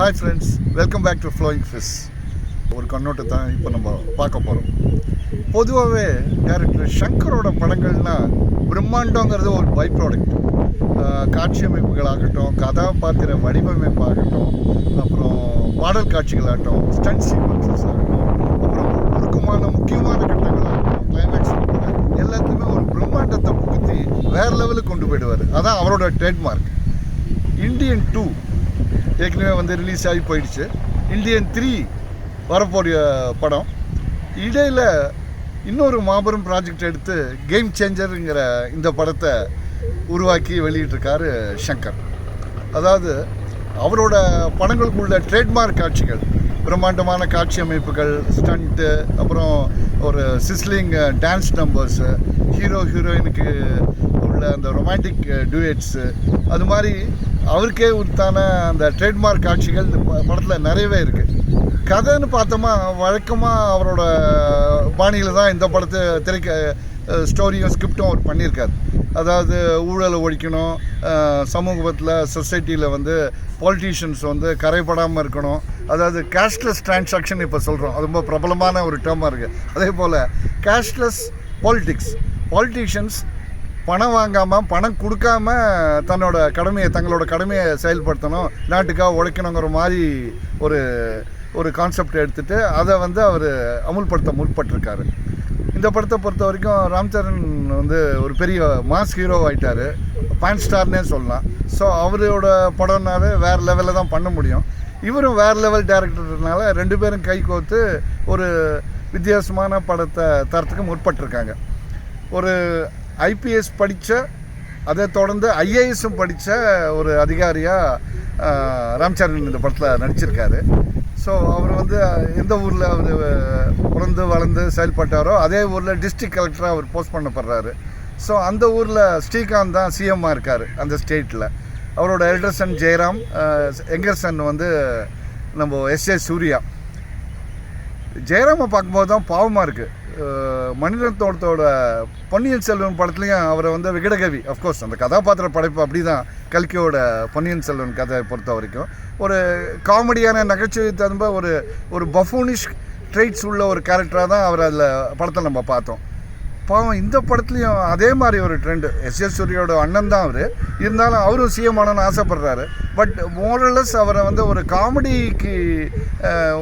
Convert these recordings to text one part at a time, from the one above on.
Hi friends, welcome back to flowing fish. ஒரு கண்ணோட்டை தான் இப்போ நம்ம பார்க்க போகிறோம். பொதுவாகவே டேரக்டர் ஷங்கரோட படங்கள்னால் பிரம்மாண்டங்கிறது ஒரு பை ப்ராடக்ட். காட்சி அமைப்புகளாகட்டும், கதாபாத்திர வடிவமைப்பாகட்டும், அப்புறம் பாடல் காட்சிகளாகட்டும், ஸ்டண்ட் சீக்வன்சஸ் ஆகட்டும், அப்புறம் முக்கியமான கட்டங்களாகட்டும், கிளைமேக்ஸ் எல்லாத்துலேயுமே ஒரு பிரம்மாண்டத்தை புகுத்தி வேறு லெவலுக்கு கொண்டு போயிடுவார். அதான் அவரோட ட்ரேட்மார்க். இந்தியன் 2 ஏற்கனவே வந்து ரிலீஸ் ஆகி போயிடுச்சு. இந்தியன் 3 வரப்போகிற படம். இடையில் இன்னொரு மாபெரும் ப்ராஜெக்ட் எடுத்து கேம் சேஞ்சருங்கிற இந்த படத்தை உருவாக்கி வெளியிட்டிருக்காரு ஷங்கர். அதாவது அவரோட படங்களுக்குள்ள ட்ரேட்மார்க் காட்சிகள், பிரம்மாண்டமான காட்சி அமைப்புகள், ஸ்டண்ட்டு, அப்புறம் ஒரு சிஸ்லிங் டான்ஸ் நம்பர்ஸு, ஹீரோயினுக்கு உள்ள அந்த ரொமான்டிக் டூயட்ஸு, அது மாதிரி அவருக்கே உத்தான அந்த ட்ரேட்மார்க் காட்சிகள் இந்த படத்தில் நிறையவே இருக்குது. கதைன்னு பார்த்தோமா வழக்கமாக அவரோட பாணியில் தான் இந்த படத்தை ஸ்டோரியும் ஸ்கிரிப்டும் அவர் பண்ணியிருக்காரு. அதாவது ஊழலை ஒழிக்கணும், சமூகத்தில் சொசைட்டியில் வந்து பாலிட்டிஷியன்ஸ் வந்து கரைப்படாமல் இருக்கணும். அதாவது கேஷ்லெஸ் டிரான்சாக்ஷன் இப்போ சொல்கிறோம், அது ரொம்ப பிரபலமான ஒரு டேர்மாக இருக்குது. அதே போல் கேஷ்லெஸ் பாலிட்டிஷியன்ஸ் பணம் வாங்காமல், பணம் கொடுக்காம தங்களோட கடமையை செயல்படுத்தணும், நாட்டுக்காக உழைக்கணுங்கிற மாதிரி ஒரு கான்செப்ட் எடுத்துகிட்டு அதை வந்து அவர் அமுல்படுத்த முற்பட்டிருக்காரு. இந்த படத்தை பொறுத்த வரைக்கும் ராம் சரண் வந்து ஒரு பெரிய மாஸ் ஹீரோ ஆகிட்டார், பேன் ஸ்டார்னே சொல்லலாம். ஸோ அவரோட படம்னாவே வேறு லெவலில் தான் பண்ண முடியும். இவரும் வேறு லெவல் டேரக்டர்னால ரெண்டு பேரும் கை கோர்த்து ஒரு வித்தியாசமான படத்தை தரத்துக்கு முற்பட்டிருக்காங்க. ஒரு ஐபிஎஸ் படித்த, அதை தொடர்ந்து ஐஏஎஸும் படித்த ஒரு அதிகாரியாக ராம் சரண் இந்த படத்தில் நடிச்சிருக்காரு. ஸோ அவர் வந்து எந்த ஊரில் அவர் பிறந்து வளர்ந்து செயல்பட்டாரோ அதே ஊரில் டிஸ்ட்ரிக்ட் கலெக்டராக அவர் போஸ்ட் பண்ணப்படுறாரு. ஸோ அந்த ஊரில் ஸ்ரீகாந்த் தான் சிஎம்மாக இருக்கார் அந்த ஸ்டேட்டில். அவரோட elder son Jayaram, younger son வந்து நம்ம எஸ்ஏ சூர்யா. ஜெயராமை பார்க்கும்போது தான் பாவமாக இருக்குது. மணிரத்னத்தோட பொன்னியின் செல்வன் படத்துலையும் அவரை வந்து விகடகவி, அஃப்கோர்ஸ் அந்த கதாபாத்திர படைப்பு அப்படி தான். கல்கியோட பொன்னியின் செல்வன் கதையை பொறுத்த வரைக்கும் ஒரு காமெடியான நகைச்சுவை தகுந்த ஒரு பஃபூனிஷ் ட்ரைட்ஸ் உள்ள ஒரு கேரக்டராக தான் அவர் அதில் படத்தில் நம்ம பார்த்தோம். பாவம் இந்த படத்துலையும் அதே மாதிரி ஒரு ட்ரெண்டு. எஸ்எஸ் சூரியோட அண்ணன் தான் அவர், இருந்தாலும் அவரும் சிஎம் ஆனோன்னு ஆசைப்படுறாரு. பட் மோரலஸ் அவரை வந்து ஒரு காமெடிக்கு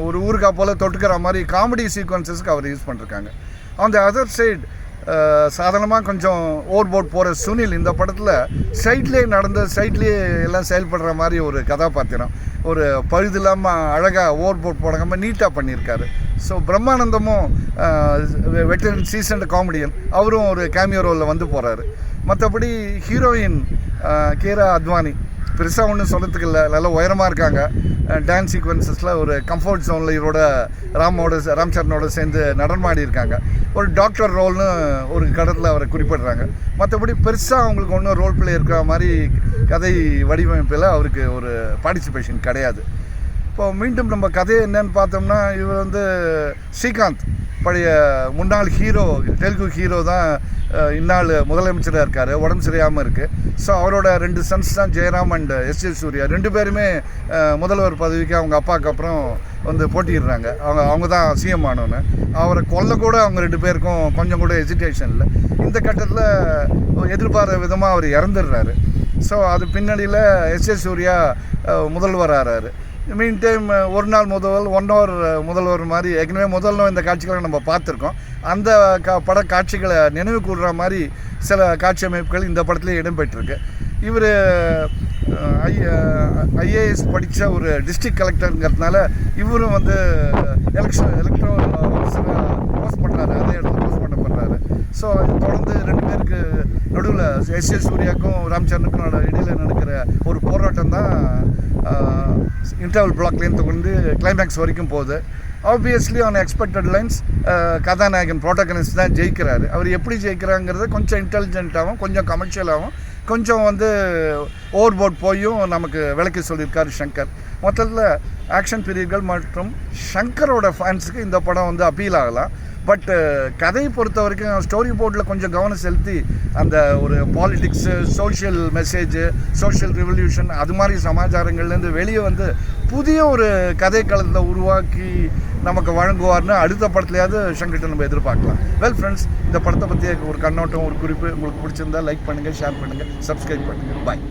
ஒரு ஊருக்கா போல் தொட்டுக்கிற மாதிரி காமெடி சீக்வன்சஸ்க்கு அவர் யூஸ் பண்ணிருக்காங்க. ஆன் த அதர் சைடு சாதாரணமாக கொஞ்சம் ஓவர்போர்ட் போகிற சுனில் இந்த படத்தில் சைட்லேயே எல்லாம் செயல்படுற மாதிரி ஒரு கதாபாத்திரம், ஒரு பழுது இல்லாமல் அழகாக ஓவர்போர்ட் போடாமல் நீட்டாக பண்ணியிருக்காரு. ஸோ பிரம்மானந்தமும் வெட்டரன் சீசன்ட் காமெடியன், அவரும் ஒரு கேமியோ ரோலில் வந்து போகிறாரு. மற்றபடி ஹீரோயின் கீரா அத்வானி பெருசாக ஒன்றும் சொல்கிறதுக்கு இல்லை, நல்லா உயரமாக இருக்காங்க. டான்ஸ் சீக்வன்சஸில் ஒரு கம்ஃபர்ட் ஜோனில் இவரோட ராம் சரணோட சேர்ந்து நடனமாடி இருக்காங்க. ஒரு டாக்டர் ரோல்னு ஒரு கடத்தில் அவரை குறிப்பிடுறாங்க. மற்றபடி பெருசாக அவங்களுக்கு ஒன்றும் ரோல் பிளே இருக்கிற மாதிரி கதை வடிவமைப்பில் அவருக்கு ஒரு பார்ட்டிசிபேஷன் கிடையாது. இப்போ மீண்டும் நம்ம கதையை என்னன்னு பார்த்தோம்னா, இவர் வந்து ஸ்ரீகாந்த் பழைய முன்னாள் ஹீரோ, தெலுங்கு ஹீரோ தான் இந்நாள் முதலமைச்சராக இருக்கார், உடம்பு சரியாமல் இருக்குது. ஸோ அவரோட 2 சன்ஸ் தான் ஜெயராம் அண்ட் எஸ்ஏ சூர்யா. 2 பேருமே முதல்வர் பதவிக்கு அவங்க அப்பாவுக்கு அப்புறம் வந்து போட்டிடுறாங்க. அவங்க தான் சிஎம் ஆனோன்னு. அவரை கொல்ல கூட அவங்க 2 பேருக்கும் கொஞ்சம் கூட ஹெசிடேஷன் இல்லை. இந்த கட்டத்தில் எதிர்பாராத விதமாக அவர் இறந்துடுறாரு. ஸோ அது பின்னணியில் எஸ்ஏ சூர்யா முதல்வர் ஆகிறாரு. மீன் டைம் ஒரு நாள் முதல்வர், 1 hour முதல்வர் மாதிரி ஏற்கனவே முதல்ல இந்த காட்சிகளை நம்ம பார்த்துருக்கோம். அந்த பட காட்சிகளை நினைவு கூறுற மாதிரி சில காட்சி அமைப்புகள் இந்த படத்துலேயே இடம்பெற்றிருக்கு. இவர் ஐஏஎஸ் படித்த ஒரு டிஸ்ட்ரிக்ட் கலெக்டருங்கிறதுனால இவரும் வந்து எலக்ட்ரல் போஸ்ட் பண்ணுறாரு, அதே இடத்துல போஸ்ட் பண்ணப்படுறாரு. ஸோ தொடர்ந்து 2 பேருக்கு நடுவில் எஸ்ஏ சூர்யாவுக்கும் ராம் சரணுக்கும் இடையில் நடக்கிற ஒரு போராட்டம் தான் இன்டர்வல் பிளாக்லேருந்து கொண்டு கிளைமேக்ஸ் வரைக்கும் போகுது. ஆப்வியஸ்லி ஆன் எக்ஸ்பெக்டட் லைன்ஸ் கதாநாயகன் ப்ரோட்டகனிஸ்ட் தான் ஜெயிக்கிறாரு. அவர் எப்படி ஜெயிக்கிறாங்கிறது கொஞ்சம் இன்டெலிஜென்ட்டாகவும், கொஞ்சம் கமர்ஷியலாகவும், கொஞ்சம் வந்து ஓவர்போர்ட் போயும் நமக்கு விளக்கி சொல்லியிருக்காரு ஷங்கர். மொத்தத்தில் ஆக்ஷன் பிரியர்கள் மற்றும் ஷங்கரோட ஃபேன்ஸுக்கு இந்த படம் வந்து அப்பீல் ஆகலாம். பட் கதையை பொறுத்த வரைக்கும் ஸ்டோரி போர்டில் கொஞ்சம் கவனம் செலுத்தி அந்த ஒரு politics, social message, social revolution அது மாதிரி சமாச்சாரங்கள்லேருந்து வெளியே வந்து புதிய ஒரு கதை களத்தை உருவாக்கி நமக்கு வழங்குவார்னு அடுத்த படத்துலையாவது சங்கர்கிட்ட நம்ம எதிர்பார்க்கலாம். வெல் ஃப்ரெண்ட்ஸ், இந்த படத்தை பற்றி ஒரு கண்ணோட்டம், ஒரு குறிப்பு உங்களுக்கு பிடிச்சிருந்தா லைக் பண்ணுங்கள், ஷேர் பண்ணுங்கள், சப்ஸ்கிரைப் பண்ணுங்கள். பாய்.